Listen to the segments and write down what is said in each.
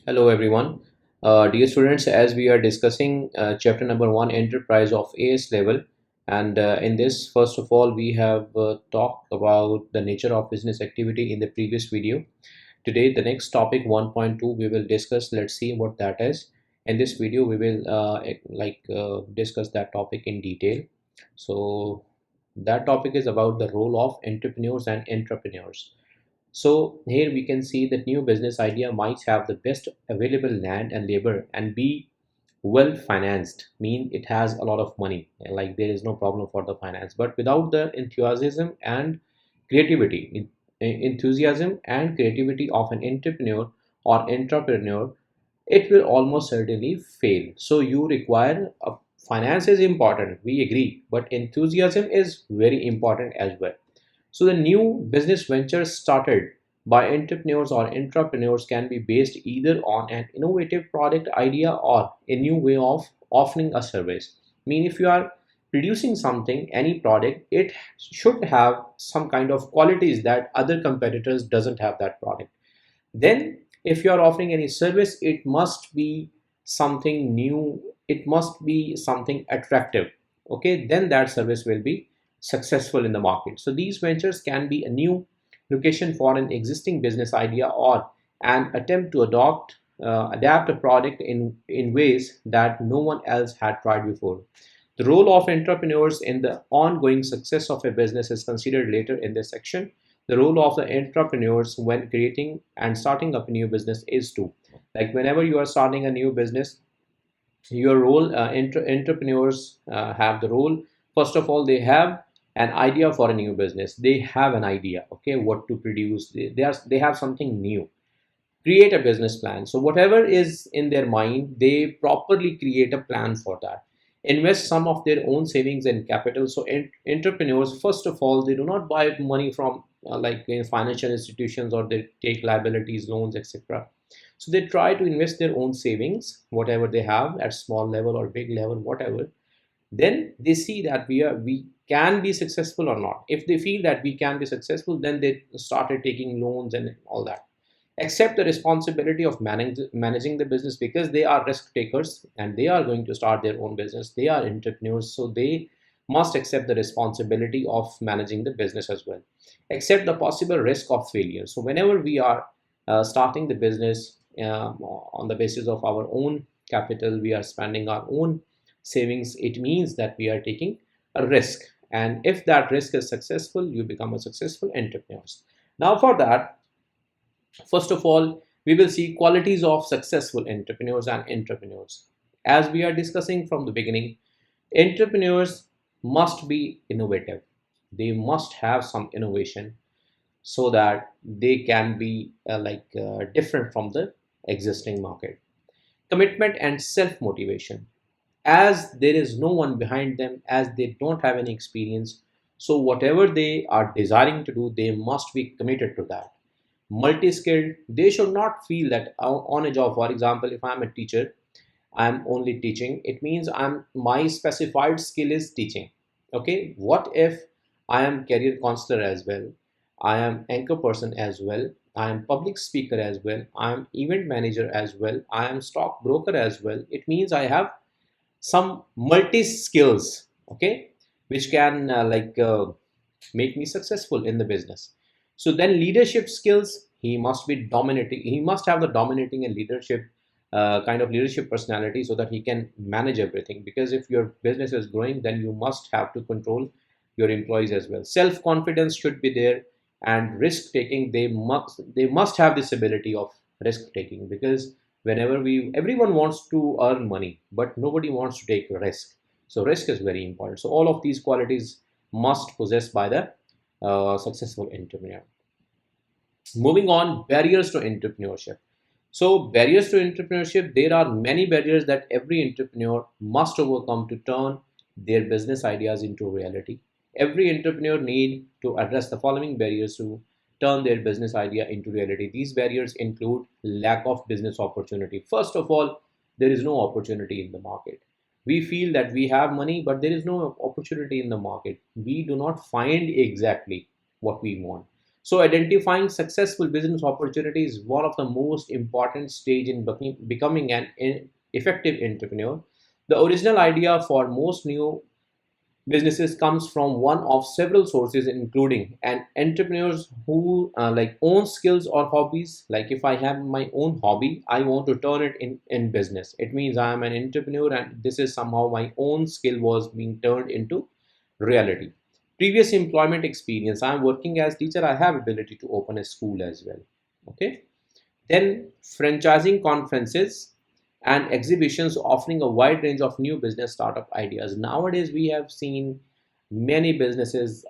Hello everyone. Dear students, as we are discussing chapter number 1 enterprise of AS level, and in this first of all we have talked about the nature of business activity in the previous video. Today the next topic 1.2 we will discuss. Let's see what that is. In this video we will discuss that topic in detail. So that topic is about the role of entrepreneurs and intrapreneurs. So here we can see that new business idea might have the best available land and labor and be well financed, mean it has a lot of money, like there is no problem for the finance, but without the creativity, enthusiasm and creativity of an entrepreneur, it will almost certainly fail. So you require finance is important, we agree, but enthusiasm is very important as well. So the new business ventures started by entrepreneurs or intrapreneurs can be based either on an innovative product idea or a new way of offering a service. I mean, if you are producing something, any product, it should have some kind of qualities that other competitors doesn't have that product. Then if you are offering any service, it must be something new, it must be something attractive. Okay, then that service will be successful in the market. So these ventures can be a new location for an existing business idea or an attempt to adapt a product in ways that no one else had tried before. The role of entrepreneurs in the ongoing success of a business is considered later in this section. The role of the entrepreneurs when creating and starting up a new business is to, like whenever you are starting a new business, your role, entrepreneurs have the role. First of all, they have an idea for a new business. They have an idea, okay, what to produce. They have something new. Create a business plan. So whatever is in their mind, they properly create a plan for that. Invest some of their own savings and capital. So entrepreneurs, first of all, they do not buy money from financial institutions, or they take liabilities, loans, etc. So they try to invest their own savings, whatever they have at small level or big level, whatever. Then they see that we can be successful or not. If they feel that we can be successful, then they started taking loans and all that. Accept the responsibility of managing the business, because they are risk takers and they are going to start their own business. They are entrepreneurs, so they must accept the responsibility of managing the business as well. Accept the possible risk of failure. So whenever we are starting the business on the basis of our own capital, we are spending our own savings, it means that we are taking a risk, and if that risk is successful, you become a successful entrepreneur. Now for that, first of all, we will see qualities of successful entrepreneurs and entrepreneurs. As we are discussing from the beginning, entrepreneurs must be innovative. They must have some innovation so that they can be different from the existing market. Commitment and self motivation. As there is no one behind them, as they don't have any experience, so whatever they are desiring to do, they must be committed to that. Multi-skilled, they should not feel that on a job, for example, if I'm a teacher, I'm only teaching, it means my specified skill is teaching. Okay, what if I am career counselor as well, I am anchor person as well, I am public speaker as well, I am event manager as well, I am stock broker as well. It means I have some multi skills, okay, which can make me successful in the business. So then leadership skills, he must be dominating, he must have the dominating and leadership kind of leadership personality, so that he can manage everything, because if your business is growing, then you must have to control your employees as well. Self confidence should be there, and risk taking, they must have this ability of risk taking, because whenever we everyone wants to earn money, but nobody wants to take risk. So risk is very important. So all of these qualities must possess by the successful entrepreneur. Moving on, barriers to entrepreneurship. So barriers to entrepreneurship, there are many barriers that every entrepreneur must overcome to turn their business ideas into reality. Every entrepreneur need to address the following barriers to turn their business idea into reality. These barriers include lack of business opportunity. First of all, there is no opportunity in the market. We feel that we have money, but there is no opportunity in the market. We do not find exactly what we want. So identifying successful business opportunities is one of the most important stage in becoming an effective entrepreneur. The original idea for most new businesses comes from one of several sources, including an entrepreneurs who own skills or hobbies. Like if I have my own hobby, I want to turn it in business. It means I am an entrepreneur and this is somehow my own skill was being turned into reality. Previous employment experience, I am working as teacher, I have ability to open a school as well. Okay. Then franchising conferences and exhibitions offering a wide range of new business startup ideas. Nowadays, we have seen many businesses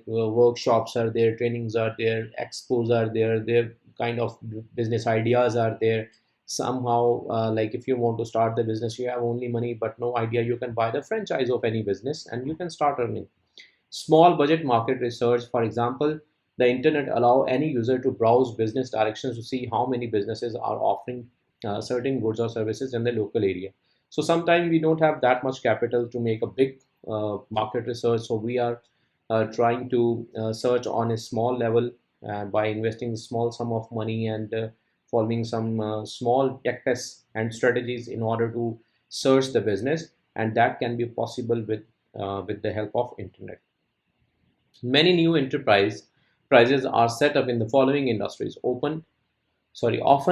workshops are there, trainings are there, expos are there, their kind of business ideas are there. Somehow, like if you want to start the business, you have only money but no idea, you can buy the franchise of any business and you can start earning. Small budget market research, for example, the internet allow any user to browse business directions to see how many businesses are offering certain goods or services in the local area. So sometimes we don't have that much capital to make a big market research. So we are trying to search on a small level by investing small sum of money and following some small tech tests and strategies in order to search the business, and that can be possible with the help of internet. Many new enterprise prices are set up in the following industries, often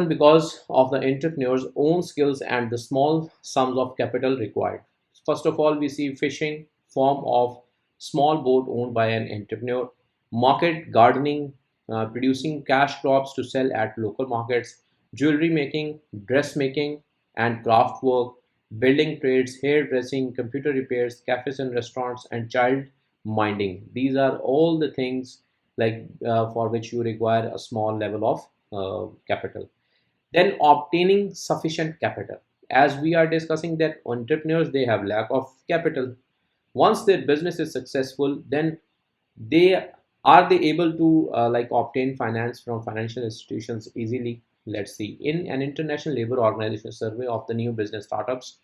because of the entrepreneur's own skills and the small sums of capital required. First of all, we see fishing, form of small boat owned by an entrepreneur, market gardening, producing cash crops to sell at local markets, jewelry making, dressmaking, and craft work, building trades, hairdressing, computer repairs, cafes and restaurants, and child minding. These are all the things for which you require a small level of capital. Then obtaining sufficient capital. As we are discussing that entrepreneurs, they have lack of capital. Once their business is successful, then they they able to obtain finance from financial institutions easily. Let's see, in an international labor organization survey of the new business startups,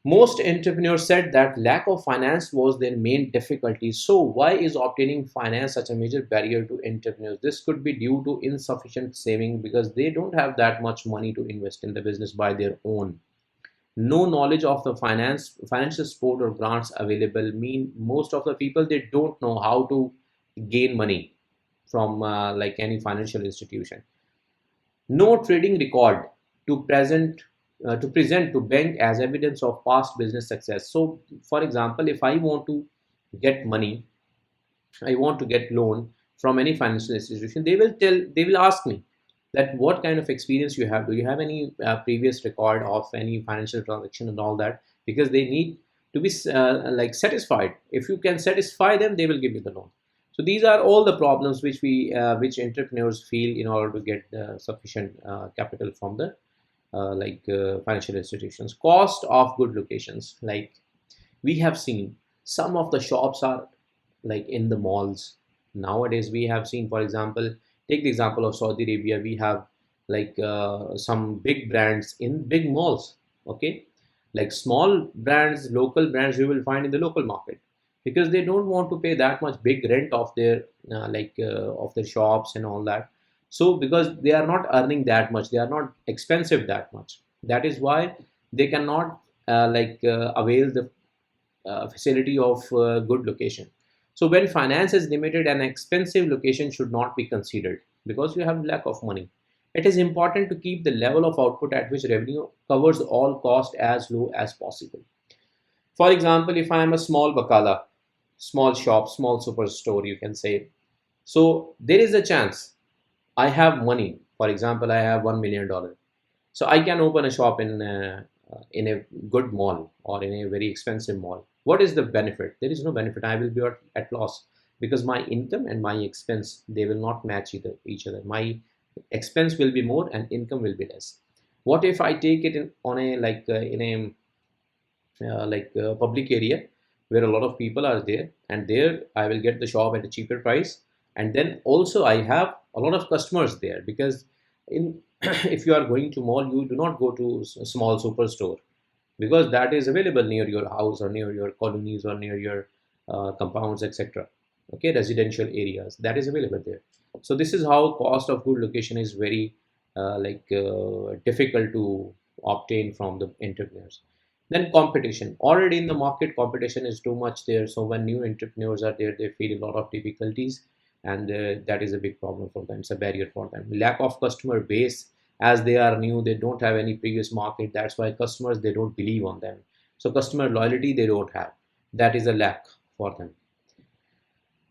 most entrepreneurs said that lack of finance was their main difficulty. So, why is obtaining finance such a major barrier to entrepreneurs? This could be due to insufficient saving because they don't have that much money to invest in the business by their own. No knowledge of the financial support or grants available mean most of the people, they don't know how to gain money from any financial institution. No trading record to present to bank as evidence of past business success. So for example, if I want to get money, I want to get loan from any financial institution, they will ask me that what kind of experience you have, do you have any previous record of any financial transaction and all that, because they need to be satisfied. If you can satisfy them, they will give you the loan. So these are all the problems which entrepreneurs feel in order to get sufficient capital from the financial institutions. Cost of good locations, like we have seen some of the shops are like in the malls. Nowadays we have seen, for example, take the example of Saudi Arabia, we have some big brands in big malls. Okay, like small brands, local brands you will find in the local market, because they don't want to pay that much big rent of their shops and all that. So because they are not earning that much, they are not expensive that much, that is why they cannot avail the facility of good location. So when finance is limited, an expensive location should not be considered because you have lack of money. It is important to keep the level of output at which revenue covers all cost as low as possible. For example, if I am a small bakala, small shop, small superstore, you can say, so there is a chance I have money. For example, I have $1 million, so I can open a shop in a good mall or in a very expensive mall. What is the benefit? There is no benefit. I will be at loss because my income and my expense, they will not match each other. My expense will be more and income will be less. What if I take it in on a in a public area where a lot of people are there, and there I will get the shop at a cheaper price, and then also I have a lot of customers there, because in if you are going to mall, you do not go to a small superstore because that is available near your house or near your colonies or near your compounds, etc. Okay, residential areas, that is available there. So this is how cost of good location is very difficult to obtain from the entrepreneurs. Then competition. Already in the market, competition is too much there. So when new entrepreneurs are there, they feel a lot of difficulties, and that is a big problem for them. It's a barrier for them. Lack of customer base, as they are new, they don't have any previous market. That's why customers, they don't believe on them. So customer loyalty they don't have. That is a lack for them.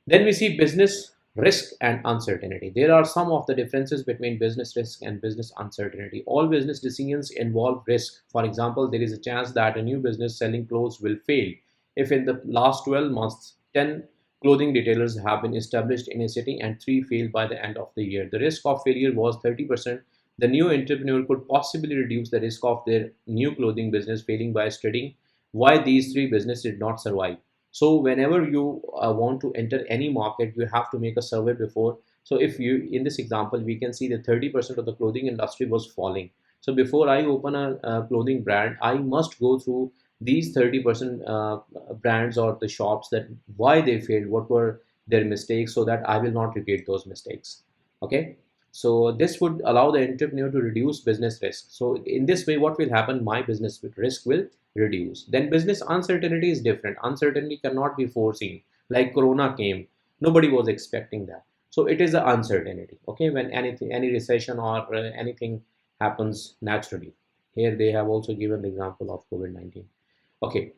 Then we see business risk and uncertainty. There are some of the differences between business risk and business uncertainty. All business decisions involve risk. For example, there is a chance that a new business selling clothes will fail if in the last 12 months 10 clothing retailers have been established in a city and 3 fail by the end of the year. The risk of failure was 30%. The new entrepreneur could possibly reduce the risk of their new clothing business failing by studying why these 3 businesses did not survive. So whenever you want to enter any market, you have to make a survey before. So if you, in this example, we can see that 30% of the clothing industry was falling. So before I open a clothing brand, I must go through these 30% brands or the shops, that why they failed, what were their mistakes, so that I will not repeat those mistakes. Okay. So this would allow the entrepreneur to reduce business risk. So in this way, what will happen? My business risk will reduce. Then business uncertainty is different. Uncertainty cannot be foreseen. Like Corona came, nobody was expecting that. So it is an uncertainty. Okay, when anything, any recession or anything happens naturally. Here they have also given the example of COVID-19. Okay,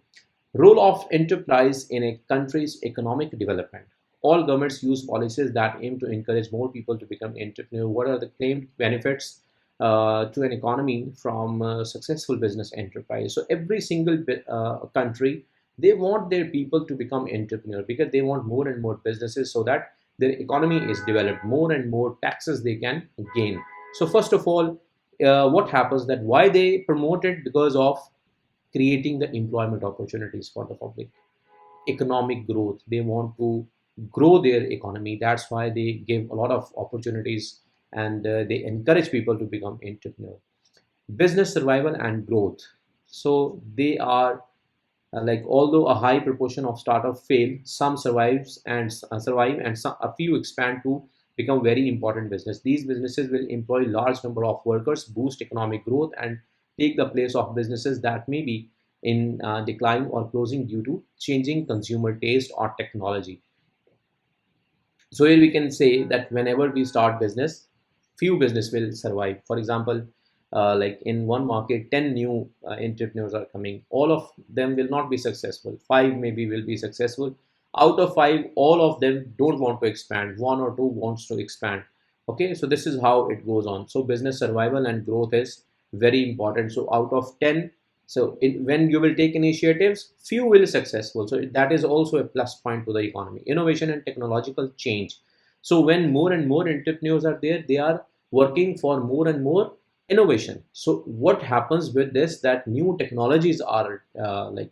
role of enterprise in a country's economic development. All governments use policies that aim to encourage more people to become entrepreneurs. What are the claimed benefits to an economy from successful business enterprise? So every single country, they want their people to become entrepreneurs because they want more and more businesses, so that their economy is developed, more and more taxes they can gain. So first of all, what happens, that why they promote it? Because of creating the employment opportunities for the public, economic growth. They want to grow their economy. That's why they give a lot of opportunities, and they encourage people to become entrepreneur. Business survival and growth. So they are although a high proportion of startup fail, some survive, and a few expand to become very important business. These businesses will employ large number of workers, boost economic growth, and take the place of businesses that may be in decline or closing due to changing consumer taste or technology. So here we can say that whenever we start business, few business will survive. For example, like in one market, 10 new entrepreneurs are coming. All of them will not be successful. 5 maybe will be successful. Out of 5, all of them don't want to expand. 1 or 2 wants to expand. Okay, so this is how it goes on. So business survival and growth is very important. So out of 10, when you will take initiatives, few will be successful. So that is also a plus point to the economy. Innovation and technological change. So when more and more entrepreneurs are there, they are working for more and more innovation. So what happens with this, that new technologies are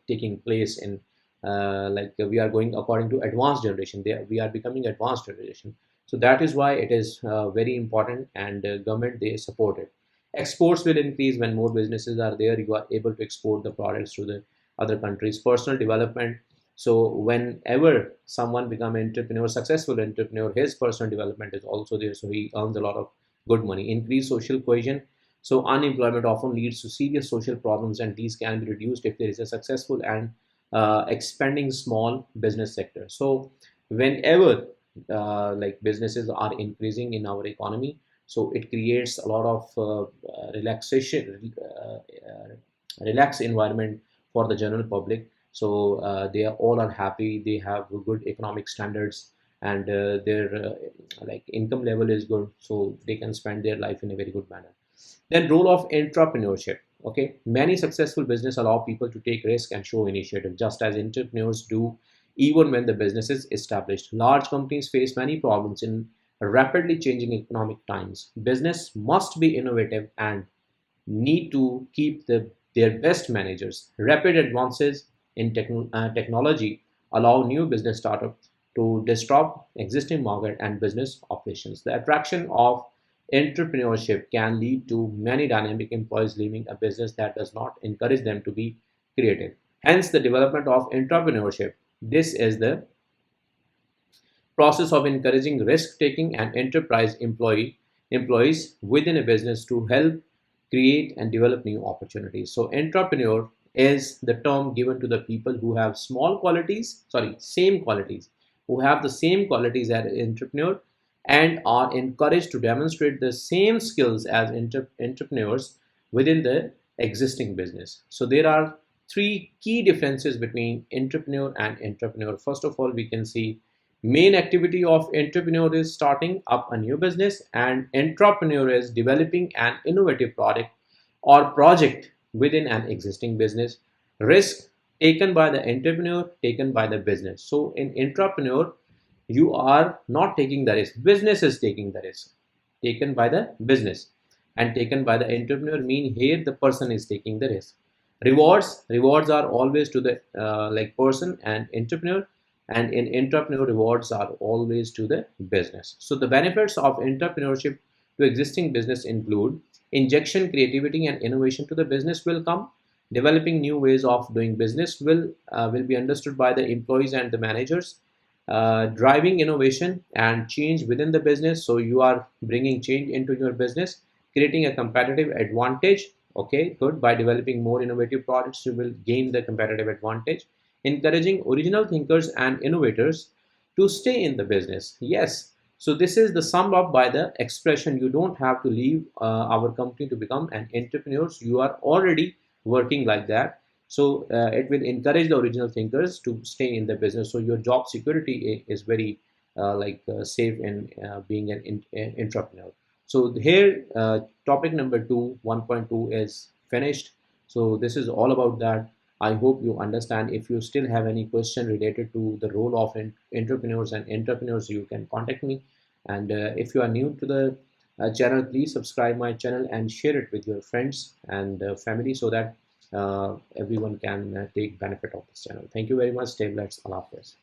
taking place in we are going according to advanced generation. We are becoming advanced generation. So that is why it is very important, and government, they support it. Exports will increase when more businesses are there. You are able to export the products to the other countries. Personal development. So whenever someone become entrepreneur, successful entrepreneur, his personal development is also there. So he earns a lot of good money. Increase social cohesion. So unemployment often leads to serious social problems, and these can be reduced if there is a successful and expanding small business sector. So whenever businesses are increasing in our economy, so it creates a lot of relaxed environment for the general public. So they are all are happy, they have good economic standards, and their income level is good, so they can spend their life in a very good manner. Then role of entrepreneurship. Okay, many successful business allow people to take risk and show initiative, just as entrepreneurs do even when the business is established. Large companies face many problems in rapidly changing economic times. Business must be innovative and need to keep their best managers. Rapid advances in technology allow new business startups to disrupt existing market and business operations. The attraction of entrepreneurship can lead to many dynamic employees leaving a business that does not encourage them to be creative. Hence, the development of entrepreneurship. This is the process of encouraging risk taking and enterprise employees within a business to help create and develop new opportunities. So entrepreneur is the term given to the people who have same qualities, who have the same qualities as an entrepreneur and are encouraged to demonstrate the same skills as entrepreneurs within the existing business. So there are three key differences between entrepreneur and entrepreneur. First of all, we can see main activity of entrepreneur is starting up a new business, and entrepreneur is developing an innovative product or project within an existing business. Risk taken by the entrepreneur, taken by the business. So in entrepreneur, you are not taking the risk, business is taking the risk, taken by the business, and taken by the entrepreneur mean here the person is taking the risk. Rewards are always to the like person and entrepreneur, and in entrepreneur rewards are always to the business. So the benefits of entrepreneurship to existing business include injection creativity and innovation to the business will come. Developing new ways of doing business will be understood by the employees and the managers. Driving innovation and change within the business, so you are bringing change into your business, creating a competitive advantage. Okay, good. By developing more innovative products, you will gain the competitive advantage. Encouraging original thinkers and innovators to stay in the business. Yes, so this is the sum up by the expression, you don't have to leave our company to become an entrepreneur, you are already working like that. So it will encourage the original thinkers to stay in the business, so your job security is very safe in being an entrepreneur. So here topic number 2 1.2 is finished. So this is all about that. I hope you understand. If you still have any question related to the role of entrepreneurs and entrepreneurs, you can contact me. And if you are new to the channel, please subscribe my channel and share it with your friends and family, so that everyone can take benefit of this channel. Thank you very much. Stay blessed. Allah Hafiz.